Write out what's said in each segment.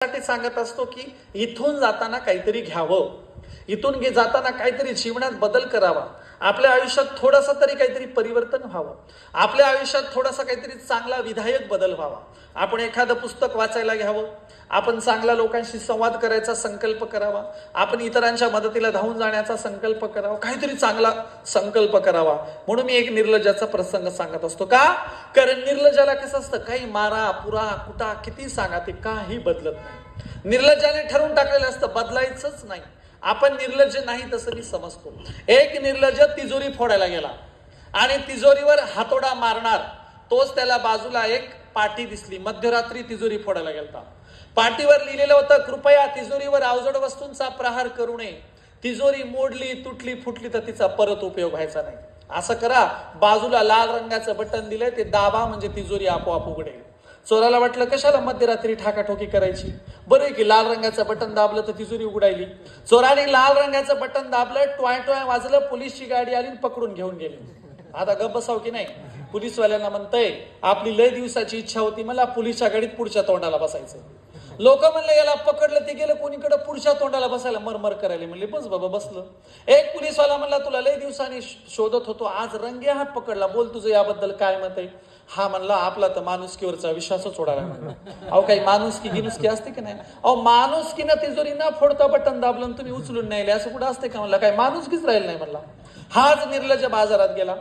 साठी सांगत असतो की इथून जाताना काहीतरी घ्यावं, इथून जाताना काहीतरी जीवनात बदल करावा, आपल्या आयुष्यात थोडासा तरी काहीतरी परिवर्तन व्हावं, आपल्या आयुष्यात थोडासा काहीतरी चांगला विधायक बदल व्हावा. आपण एखादं पुस्तक वाचायला घ्यावं, आपण चांगल्या लोकांशी संवाद करायचा संकल्प करावा, आपण इतरांच्या मदतीला धावून जाण्याचा संकल्प करावा, काहीतरी चांगला संकल्प करावा. म्हणून मी एक निर्लज्जाचा प्रसंग सांगत असतो. का? कारण निर्लज्जाला कसं असतं, काही मारा पुरा कुटा किती सांगा ते काही बदलत नाही. निर्लज्जाने ठरवून टाकलेलं असतं बदलायचंच नाही. आपण निर्लज्ज नाही तसं मी समजतो. एक निर्लज्ज तिजोरी फोडायला गेला आणि तिजोरीवर हातोडा मारणार, तोच त्याला बाजूला एक पाटी दिसली. मध्यरात्री तिजोरी फोडायला गेलता. पाटीवर लिहिलेलं होतं, कृपया तिजोरीवर अवजड वस्तूंचा प्रहार करू नये. तिजोरी मोडली, तुटली, फुटली तर तिचा परत उपयोग व्हायचा नाही. असं करा, बाजूला लाल रंगाचं बटन दिलंय, ते दाबा म्हणजे तिजोरी आपोआप उघडेल. चोराला वाटलं कशाला मध्यरात्री ठाकाठोकी करायची, बरं की लाल रंगाचं बटन दाबलं तर तिजोरी उघडायली. चोराने लाल रंगाचं बटन दाबलं, टॉय टॉय वाजलं, पोलीसची गाडी आली पकडून घेऊन गेली. आता गप्प बसाव की नाही? पोलीसवाल्यांना म्हणतंय आपली लय दिवसाची इच्छा होती मला पुलीसच्या गाडीत पुढच्या तोंडाला बसायचं. लोक म्हणले याला पकडलं, ते गेलं कोणीकडे पुढच्या तोंडाला बसायला मरमर करायला. म्हणले बस बाबा बसलं. एक पोलीसवाला म्हणला तुला लय दिवसांनी शोधत होतो, आज रंगे हात पकडला, बोल तुझं याबद्दल काय मत आहे? हा म्हणला आपला तर माणुसकीवरचा विश्वासच सोडायला म्हणला. अहो काही माणुसकी गिनुसकी असते की नाही? अहो माणुसकीनं तिजोरी न फोडता बटन दाबलं तुम्ही उचलून नाही असं कुठं असते का? म्हणला काय माणुसकीच राहील नाही म्हणला. हाच निर्लज्ज बाजारात गेला.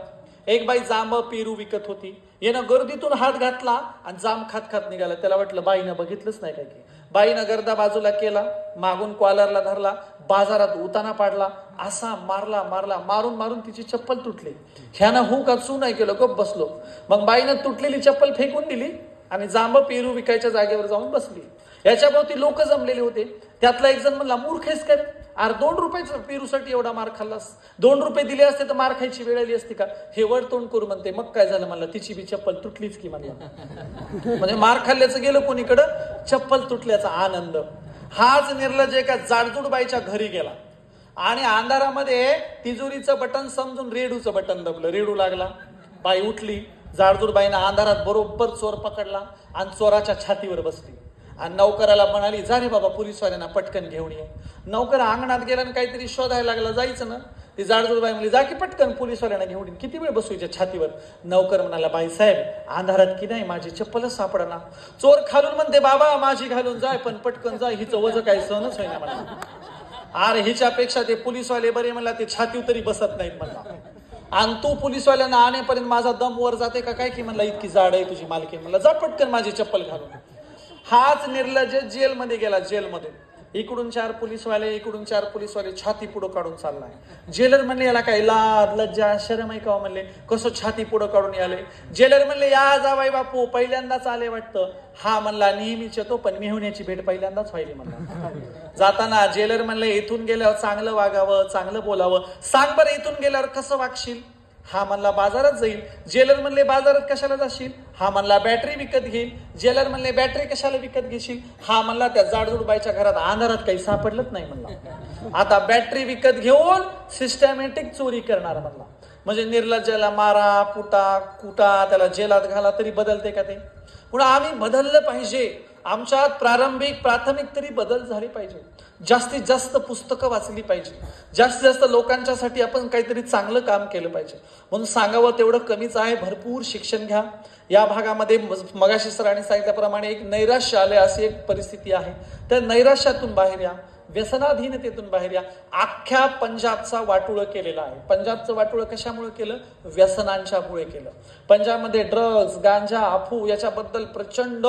एक बाई जांब पेरू विकत होती. यानं गर्दीतून हात घातला आणि जांब खात खात निघाला. त्याला वाटलं बाईनं बघितलंच नाही काय की. बाईनं गर्दा बाजूला केला, मागून कॉलरला धरला, बाजारात उताना पाडला, असा मारला मारला, मारून मारून तिची चप्पल तुटली. ह्यानं हू का चू नाही केलं, गप बसलो. मग बाईनं तुटलेली चप्पल फेकून दिली आणि जांब पेरू विकायच्या जागेवर जाऊन बसली. याच्या भोवती लोक जमलेले होते. त्यातला एक जण म्हणला, मूर्ख आहेस काय? अरे 2 रुपयाचं पेरूसाठी एवढा मार खाल्लास? 2 रुपये दिले असते तर मार खायची वेळ आली असती का? हे वर तोंड करू म्हणते. मग काय झालं म्हणलं, तिची बी चप्पल तुटलीच की म्हणलं. म्हणजे मार खाल्ल्याचं गेलं कोणीकडं, चप्पल तुटल्याचा आनंद. हाच निर्लज्ज एका जाडजूड बाईच्या घरी गेला आणि अंधारामध्ये तिजोरीचं बटन समजून रेडूचं बटन दबलं. रेडू लागला, बाई उठली. जाडजूड बाईनं अंधारात बरोबर चोर पकडला आणि चोराच्या छातीवर बसली आणि नौकराला म्हणाली, जा रे बाबा पोलीसवाल्यांना पटकन घेऊन ये. नौकर अंगणात गेला आणि काहीतरी शोधायला लागला. जायचं ना, ती जाडजूडबाई म्हणली, जा की पटकन पोलीसवाल्यांना घेऊन ये. किती वेळ बसू हिच्या छातीवर? नौकर म्हणाला, बाईसाहेब अंधारात की नाही माझी चप्पलच सापडना. चोर खालून म्हणते, बाबा माझी घालून जाय पण पटकन जाय, हिचं वजन काही सहनच होईना म्हणला. अरे हिच्यापेक्षा ते पोलीसवाले बरे म्हणला, ते छातीवर तरी बसत नाहीत म्हणला. आणि तू पोलीसवाल्यांना आणेपर्यंत माझा दम वर जाते का काय की म्हणला, इतकी जाड आहे तुझी मालकी. म्हणला जा पटकन माझी चप्पल घालून. हाच निर्लज्ज जेलमध्ये गेला. जेलमध्ये इकडून 4 पोलीसवाले, इकडून 4 पोलीसवाले, छाती पुढं काढून चाललाय. जेलर म्हणले याला काय लाज लज्जा शरम आहे का? म्हणले कसं छाती पुढं काढून याले? जेलर म्हणले या जावाई बापू पहिल्यांदाच आले वाटतं. हा म्हणला नेहमीच येतो पण मेहुण्याची भेट पहिल्यांदाच व्हायली म्हणला. जाताना जेलर म्हणले इथून गेल्यावर चांगलं वागावं, चांगलं बोलावं. सांग बरं इथून गेल्यावर कसं वागशील? हा म्हणला बाजारात जाईल. जेलर म्हणले बाजारात कशाला जाशील? हा म्हणला बॅटरी विकत घेईल. जेलर म्हणले बॅटरी कशाला विकत घेशील? हा म्हणला त्या जाडजूड बाईच्या घरात अंधारात काही सापडलंच नाही म्हणला. आता बॅटरी विकत घेऊन सिस्टमॅटिक चोरी करणार म्हणला. म्हणजे निर्लज्जाला मारा पुटा कुटा, त्याला जेलात घाला तरी बदलते का ते? पुन्हा आम्ही बदललं पाहिजे. आमच्यात प्राथमिक तरी बदल झाले पाहिजे. जास्तीत जास्त पुस्तकं वाचली पाहिजे. जास्तीत जास्त लोकांच्यासाठी आपण काहीतरी चांगलं काम केलं पाहिजे. म्हणून सांगावं तेवढं कमीच आहे. भरपूर शिक्षण घ्या. या भागामध्ये मगाशी सरांनी सांगितल्याप्रमाणे एक नैराश्य आले अशी एक परिस्थिती आहे. त्या नैराश्यातून बाहेर या, व्यसनाधीनतेतून बाहेर या. अख्ख्या पंजाबचा वाटोळं केलेला आहे. पंजाबचं वाटोळं कशामुळे केलं? व्यसनांच्यामुळे केलं. पंजाबमध्ये ड्रग्ज, गांजा, अफू याच्याबद्दल प्रचंड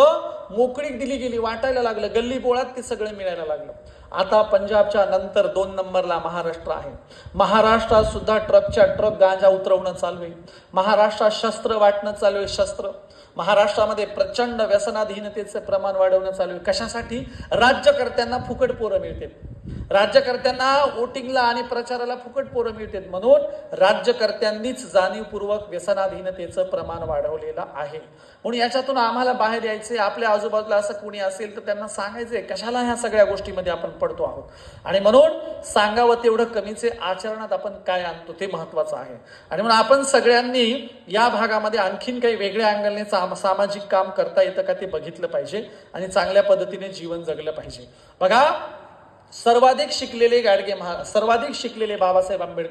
मोकळीक दिली गेली. वाटायला लागलं, गल्ली बोळात ते सगळं मिळायला लागलं. आता पंजाबच्या नंतर 2 नंबरला महाराष्ट्र आहे. महाराष्ट्रात सुद्धा ट्रकच्या ट्रक गांजा उतरवणं चालू आहे. महाराष्ट्रात शस्त्र वाटणं चालू आहे. शस्त्र महाराष्ट्रामध्ये प्रचंड व्यसनाधीनतेचं प्रमाण वाढवणं चालू आहे. कशासाठी? राज्यकर्त्यांना फुकट पोरं मिळते. राज्यकर्त्यांना वोटिंगला आणि प्रचाराला फुकट पोरं मिळतात, म्हणून राज्यकर्त्यांनीच जाणीवपूर्वक व्यसनाधीनतेचं प्रमाण वाढवलेलं आहे. म्हणून याच्यातून आम्हाला बाहेर यायचे. आपल्या आजूबाजूला असं कोणी असेल तर त्यांना सांगायचंय कशाला ह्या सगळ्या गोष्टीमध्ये आपण पडतो आहोत, आणि म्हणून सांगावं तेवढं कमीचे, आचरणात आपण काय आणतो ते महत्वाचं आहे. आणि म्हणून आपण सगळ्यांनी या भागामध्ये आणखीन काही वेगळ्या अँगलने सामाजिक काम करता येतं का ते बघितलं पाहिजे आणि चांगल्या पद्धतीने जीवन जगलं पाहिजे. बघा, सर्वाधिक शिकलेले बाबासाहेब आंबेडकर